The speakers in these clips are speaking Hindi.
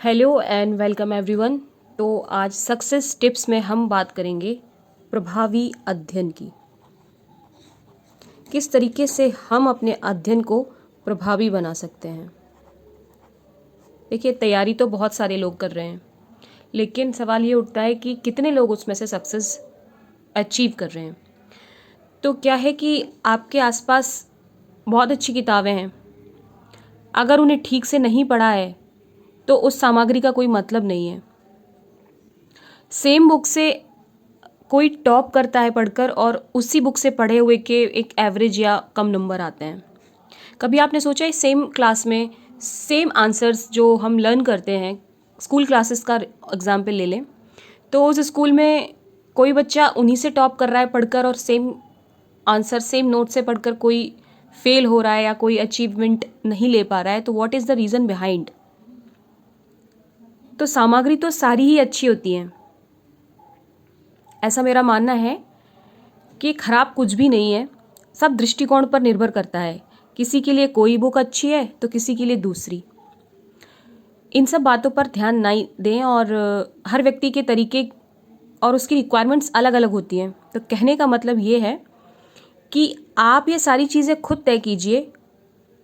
Hello and welcome everyone. तो आज सक्सेस टिप्स में हम बात करेंगे प्रभावी अध्ययन की। किस तरीके से हम अपने अध्ययन को प्रभावी बना सकते हैं। देखिए, तैयारी तो बहुत सारे लोग कर रहे हैं, लेकिन सवाल ये उठता है कि कितने लोग उसमें से सक्सेस अचीव कर रहे हैं। तो क्या है कि आपके आसपास बहुत अच्छी किताबें हैं, अगर उन्हें ठीक से नहीं पढ़ा है तो उस सामग्री का कोई मतलब नहीं है। सेम बुक से कोई टॉप करता है पढ़कर और उसी बुक से पढ़े हुए के एक एवरेज या कम नंबर आते हैं। कभी आपने सोचा है सेम क्लास में सेम आंसर्स जो हम लर्न करते हैं, स्कूल क्लासेस का एग्जाम्पल ले लें, तो उस स्कूल में कोई बच्चा उन्हीं से टॉप कर रहा है पढ़कर और सेम आंसर सेम नोट से पढ़कर कोई फेल हो रहा है या कोई अचीवमेंट नहीं ले पा रहा है, तो what is the reason behind. तो सामग्री तो सारी ही अच्छी होती हैं, ऐसा मेरा मानना है कि खराब कुछ भी नहीं है। सब दृष्टिकोण पर निर्भर करता है, किसी के लिए कोई बुक अच्छी है तो किसी के लिए दूसरी। इन सब बातों पर ध्यान नहीं दें, और हर व्यक्ति के तरीके और उसकी रिक्वायरमेंट्स अलग अलग होती हैं। तो कहने का मतलब ये है कि आप ये सारी चीज़ें खुद तय कीजिए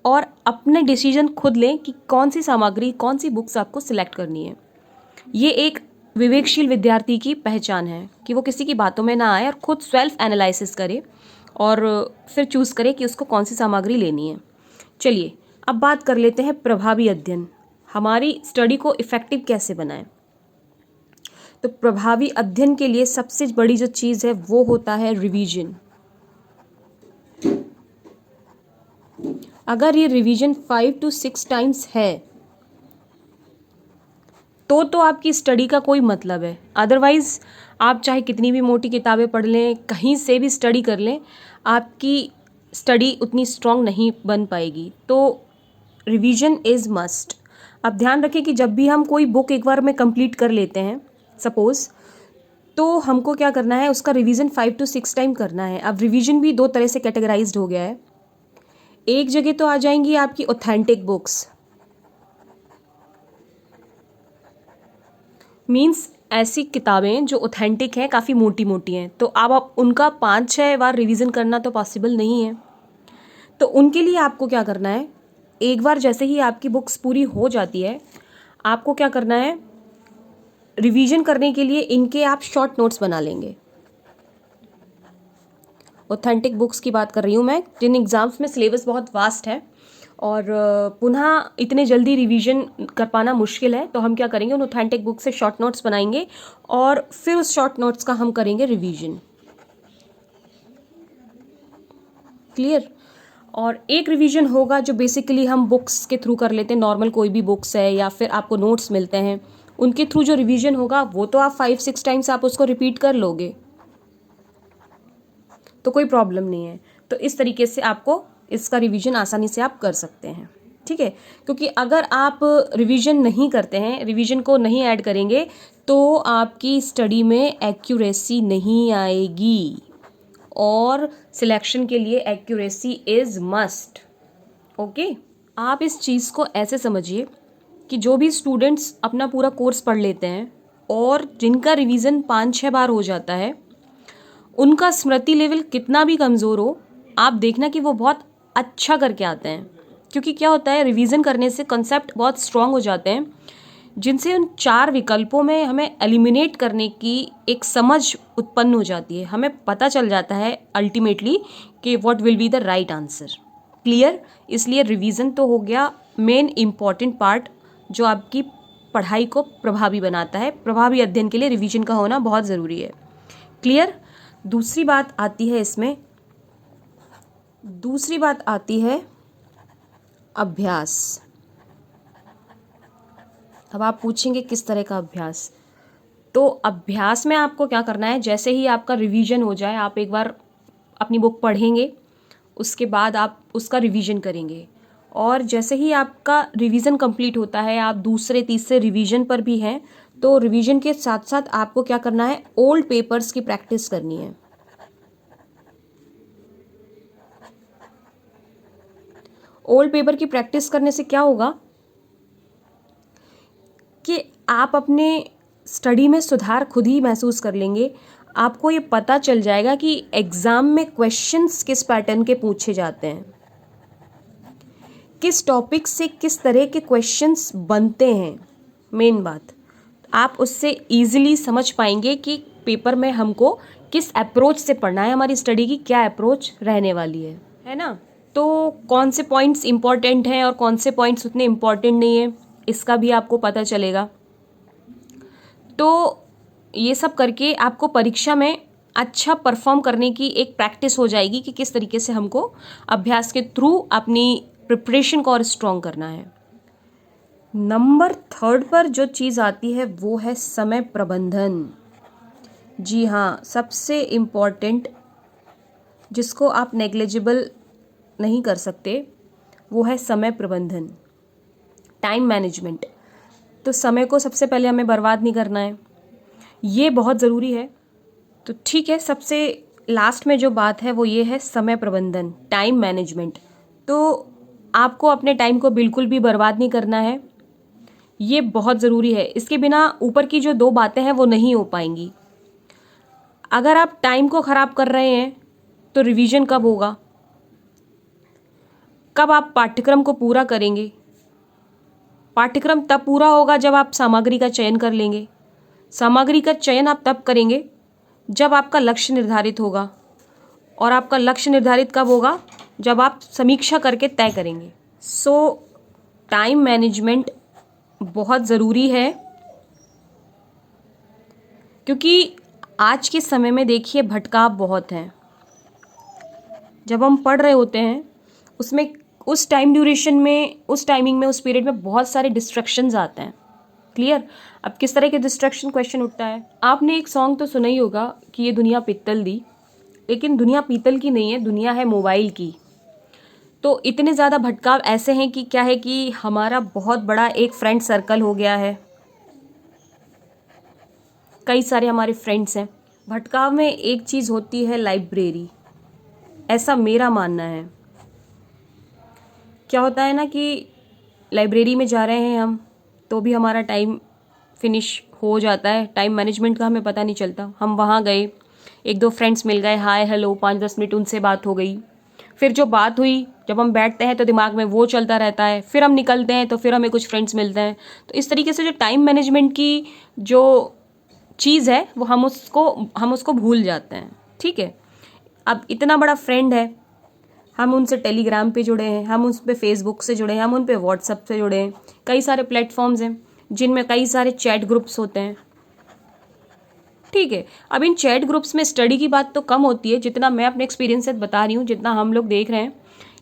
और अपने डिसीजन खुद लें कि कौन सी सामग्री, कौन सी बुक्स आपको सिलेक्ट करनी है। ये एक विवेकशील विद्यार्थी की पहचान है कि वो किसी की बातों में ना आए और खुद सेल्फ एनालिसिस करे और फिर चूज़ करे कि उसको कौन सी सामग्री लेनी है। चलिए अब बात कर लेते हैं प्रभावी अध्ययन। हमारी स्टडी को इफ़ेक्टिव कैसे बनाएं। तो प्रभावी अध्ययन के लिए सबसे बड़ी जो चीज़ है वो होता है रिवीजन। अगर ये रिवीजन 5 to 6 टाइम्स है तो आपकी स्टडी का कोई मतलब है। अदरवाइज़ आप चाहे कितनी भी मोटी किताबें पढ़ लें, कहीं से भी स्टडी कर लें, आपकी स्टडी उतनी स्ट्रांग नहीं बन पाएगी। तो रिवीजन इज़ मस्ट। अब ध्यान रखें कि जब भी हम कोई बुक एक बार में कंप्लीट कर लेते हैं सपोज़, तो हमको क्या करना है, उसका रिवीजन 5 to 6 टाइम करना है। अब रिवीजन भी दो तरह से कैटेगराइज्ड हो गया है। एक जगह तो आ जाएंगी आपकी ऑथेंटिक बुक्स, मीन्स ऐसी किताबें जो ऑथेंटिक हैं, काफ़ी मोटी मोटी हैं, तो अब आप उनका 5-6 बार रिवीजन करना तो पॉसिबल नहीं है। तो उनके लिए आपको क्या करना है, एक बार जैसे ही आपकी बुक्स पूरी हो जाती है, आपको क्या करना है, रिवीजन करने के लिए इनके आप शॉर्ट नोट्स बना लेंगे। ऑथेंटिक बुक्स की बात कर रही हूँ मैं, जिन एग्ज़ाम्स में सिलेबस बहुत वास्ट है और पुनः इतने जल्दी रिवीजन कर पाना मुश्किल है, तो हम क्या करेंगे, उन ऑथेंटिक बुक से शॉर्ट नोट्स बनाएंगे और फिर उस शॉर्ट नोट्स का हम करेंगे रिवीजन। क्लियर। और एक रिवीजन होगा जो बेसिकली हम बुक्स के थ्रू कर लेते हैं, नॉर्मल कोई भी बुक्स है या फिर आपको नोट्स मिलते हैं उनके थ्रू जो रिवीजन होगा वो तो आप 5-6 टाइम्स आप उसको रिपीट कर लोगे, तो कोई प्रॉब्लम नहीं है। तो इस तरीके से आपको इसका रिवीजन आसानी से आप कर सकते हैं, ठीक है। क्योंकि अगर आप रिवीजन नहीं करते हैं, रिवीजन को नहीं ऐड करेंगे, तो आपकी स्टडी में एक्यूरेसी नहीं आएगी, और सिलेक्शन के लिए एक्यूरेसी इज़ मस्ट। ओके, आप इस चीज़ को ऐसे समझिए कि जो भी स्टूडेंट्स अपना पूरा कोर्स पढ़ लेते हैं और जिनका रिवीजन 5-6 बार हो जाता है, उनका स्मृति लेवल कितना भी कमज़ोर हो, आप देखना कि वो बहुत अच्छा करके आते हैं। क्योंकि क्या होता है, रिवीजन करने से कंसेप्ट बहुत स्ट्रांग हो जाते हैं, जिनसे उन 4 विकल्पों में हमें एलिमिनेट करने की एक समझ उत्पन्न हो जाती है। हमें पता चल जाता है अल्टीमेटली कि what will be the right answer. Clear. इसलिए रिवीजन तो हो गया मेन इम्पॉर्टेंट पार्ट जो आपकी पढ़ाई को प्रभावी बनाता है। प्रभावी अध्ययन के लिए रिवीजन का होना बहुत ज़रूरी है। क्लियर। दूसरी बात आती है अभ्यास। अब आप पूछेंगे किस तरह का अभ्यास। तो अभ्यास में आपको क्या करना है, जैसे ही आपका रिवीजन हो जाए, आप एक बार अपनी बुक पढ़ेंगे, उसके बाद आप उसका रिवीजन करेंगे, और जैसे ही आपका रिवीजन कंप्लीट होता है, आप दूसरे तीसरे रिवीजन पर भी हैं, तो रिवीजन के साथ साथ आपको क्या करना है, ओल्ड पेपर्स की प्रैक्टिस करनी है। ओल्ड पेपर की प्रैक्टिस करने से क्या होगा, कि आप अपने स्टडी में सुधार खुद ही महसूस कर लेंगे। आपको ये पता चल जाएगा कि एग्ज़ाम में क्वेश्चंस किस पैटर्न के पूछे जाते हैं, किस टॉपिक से किस तरह के क्वेश्चंस बनते हैं। मेन बात आप उससे ईजिली समझ पाएंगे कि पेपर में हमको किस अप्रोच से पढ़ना है, हमारी स्टडी की क्या अप्रोच रहने वाली है ना। तो कौन से पॉइंट्स इम्पॉर्टेंट हैं और कौन से पॉइंट्स उतने इम्पॉर्टेंट नहीं है, इसका भी आपको पता चलेगा। तो ये सब करके आपको परीक्षा में अच्छा परफॉर्म करने की एक प्रैक्टिस हो जाएगी कि किस तरीके से हमको अभ्यास के थ्रू अपनी प्रिपरेशन को और स्ट्रॉन्ग करना है। नंबर 3 पर जो चीज़ आती है वो है समय प्रबंधन। जी हाँ, सबसे इम्पॉर्टेंट, जिसको आप नेग्लिजिबल नहीं कर सकते, वो है समय प्रबंधन, टाइम मैनेजमेंट। तो समय को सबसे पहले हमें बर्बाद नहीं करना है, ये बहुत ज़रूरी है। तो ठीक है, सबसे लास्ट में जो बात है वो ये है समय प्रबंधन, टाइम मैनेजमेंट। तो आपको अपने टाइम को बिल्कुल भी बर्बाद नहीं करना है, ये बहुत ज़रूरी है। इसके बिना ऊपर की जो 2 बातें हैं वो नहीं हो पाएंगी। अगर आप टाइम को ख़राब कर रहे हैं तो रिवीजन कब होगा, कब आप पाठ्यक्रम को पूरा करेंगे। पाठ्यक्रम तब पूरा होगा जब आप सामग्री का चयन कर लेंगे। सामग्री का चयन आप तब करेंगे जब आपका लक्ष्य निर्धारित होगा, और आपका लक्ष्य निर्धारित कब होगा, जब आप समीक्षा करके तय करेंगे। सो टाइम मैनेजमेंट बहुत ज़रूरी है, क्योंकि आज के समय में देखिए भटकाव बहुत हैं। जब हम पढ़ रहे होते हैं उसमें उस टाइम ड्यूरेशन में, उस टाइमिंग में, उस पीरियड में बहुत सारे डिस्ट्रैक्शंस आते हैं। क्लियर। अब किस तरह के डिस्ट्रैक्शन क्वेश्चन उठता है। आपने एक सॉन्ग तो सुना ही होगा कि ये दुनिया पीतल दी, लेकिन दुनिया पीतल की नहीं है, दुनिया है मोबाइल की। तो इतने ज़्यादा भटकाव ऐसे हैं कि क्या है कि हमारा बहुत बड़ा एक फ्रेंड सर्कल हो गया है, कई सारे हमारे फ्रेंड्स हैं। भटकाव में एक चीज़ होती है लाइब्रेरी, ऐसा मेरा मानना है। क्या होता है ना कि लाइब्रेरी में जा रहे हैं हम तो भी हमारा टाइम फिनिश हो जाता है, टाइम मैनेजमेंट का हमें पता नहीं चलता। हम वहाँ गए, 1-2 फ्रेंड्स मिल गए, हाय हेलो, 5-10 मिनट उनसे बात हो गई। फिर जो बात हुई, जब हम बैठते हैं तो दिमाग में वो चलता रहता है। फिर हम निकलते हैं तो फिर हमें कुछ फ्रेंड्स मिलते हैं। तो इस तरीके से जो टाइम मैनेजमेंट की जो चीज़ है वो हम उसको भूल जाते हैं। ठीक है। अब इतना बड़ा फ्रेंड है, हम उनसे टेलीग्राम पे जुड़े हैं, हम उन पे फेसबुक से जुड़े हैं, हम उन पे व्हाट्सएप से जुड़े हैं। कई सारे प्लेटफॉर्म्स हैं जिनमें कई सारे चैट ग्रुप्स होते हैं। ठीक है। अब इन चैट ग्रुप्स में स्टडी की बात तो कम होती है, जितना मैं अपने एक्सपीरियंस से बता रही हूँ, जितना हम लोग देख रहे हैं,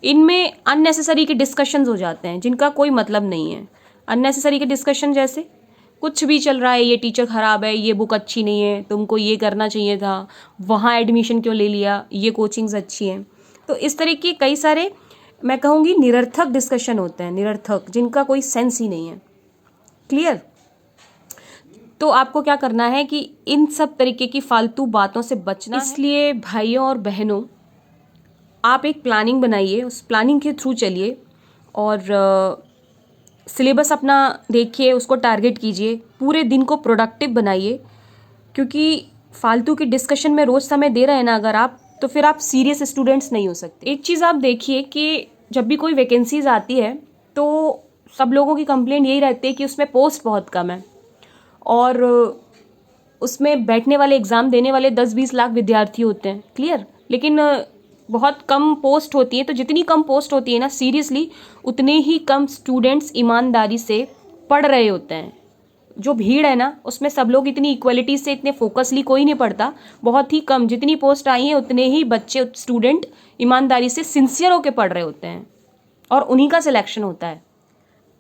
इनमें अननेसेसरी के डिस्कशंस हो जाते हैं जिनका कोई मतलब नहीं है। अननेसेसरी के डिस्कशन जैसे कुछ भी चल रहा है, ये टीचर ख़राब है, ये बुक अच्छी नहीं है, तुमको ये करना चाहिए था, वहाँ एडमिशन क्यों ले लिया, ये कोचिंग्स अच्छी हैं। तो इस तरह के कई सारे, मैं कहूँगी निरर्थक डिस्कशन होते हैं, निरर्थक, जिनका कोई सेंस ही नहीं है। क्लियर। तो आपको क्या करना है कि इन सब तरीके की फालतू बातों से बचना है। इसलिए भाइयों और बहनों, आप एक प्लानिंग बनाइए, उस प्लानिंग के थ्रू चलिए और सिलेबस अपना देखिए, उसको टारगेट कीजिए, पूरे दिन को प्रोडक्टिव बनाइए। क्योंकि फालतू की डिस्कशन में रोज़ समय दे रहे हैं ना अगर आप, तो फिर आप सीरियस स्टूडेंट्स नहीं हो सकते। एक चीज़ आप देखिए कि जब भी कोई वैकेंसीज आती है तो सब लोगों की कंप्लेंट यही रहती है कि उसमें पोस्ट बहुत कम है, और उसमें बैठने वाले, एग्ज़ाम देने वाले 10-20 लाख विद्यार्थी होते हैं। क्लियर। लेकिन बहुत कम पोस्ट होती है। तो जितनी कम पोस्ट होती है ना, सीरियसली उतने ही कम स्टूडेंट्स ईमानदारी से पढ़ रहे होते हैं। जो भीड़ है ना उसमें सब लोग इतनी इक्वलिटी से, इतने फोकसली कोई नहीं पढ़ता, बहुत ही कम। जितनी पोस्ट आई हैं उतने ही बच्चे, स्टूडेंट ईमानदारी से सिंसियर होकर पढ़ रहे होते हैं, और उन्हीं का सिलेक्शन होता है।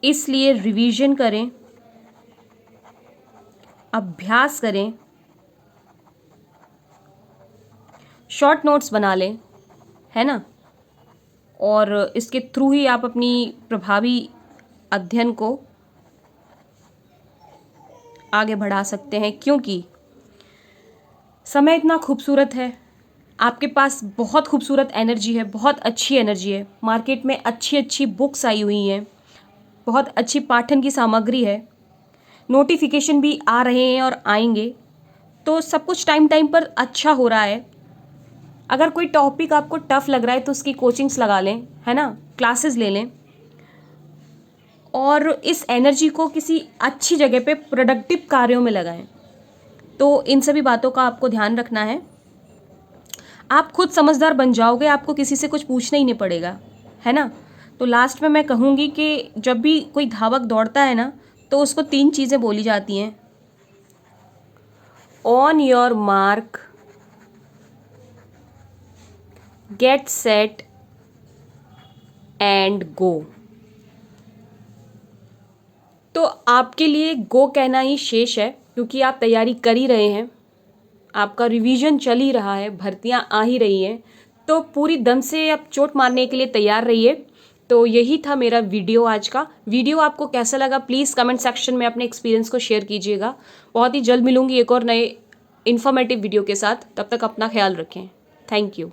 इसलिए रिवीजन करें, अभ्यास करें, शॉर्ट नोट्स बना लें, है ना, और इसके थ्रू ही आप अपनी प्रभावी अध्ययन को आगे बढ़ा सकते हैं। क्योंकि समय इतना खूबसूरत है, आपके पास बहुत खूबसूरत एनर्जी है, बहुत अच्छी एनर्जी है, मार्केट में अच्छी अच्छी बुक्स आई हुई हैं, बहुत अच्छी पाठन की सामग्री है। नोटिफिकेशन भी आ रहे हैं और आएंगे, तो सब कुछ टाइम टाइम पर अच्छा हो रहा है। अगर कोई टॉपिक आपको टफ लग रहा है तो उसकी कोचिंग्स लगा लें, है ना, क्लासेस ले लें, और इस एनर्जी को किसी अच्छी जगह पे प्रोडक्टिव कार्यों में लगाएं। तो इन सभी बातों का आपको ध्यान रखना है। आप खुद समझदार बन जाओगे, आपको किसी से कुछ पूछना ही नहीं पड़ेगा, है ना। तो लास्ट में मैं कहूँगी कि जब भी कोई धावक दौड़ता है ना, तो उसको 3 चीज़ें बोली जाती हैं: on your mark, get set and go. तो आपके लिए गो कहना ही शेष है, क्योंकि आप तैयारी कर ही रहे हैं, आपका रिवीजन चल ही रहा है, भर्तियां आ ही रही हैं, तो पूरी दम से आप चोट मारने के लिए तैयार रहिए। तो यही था मेरा वीडियो आज का। वीडियो आपको कैसा लगा प्लीज़ कमेंट सेक्शन में अपने एक्सपीरियंस को शेयर कीजिएगा। बहुत ही जल्द मिलूंगी एक और नए इन्फॉर्मेटिव वीडियो के साथ। तब तक अपना ख्याल रखें। Thank you.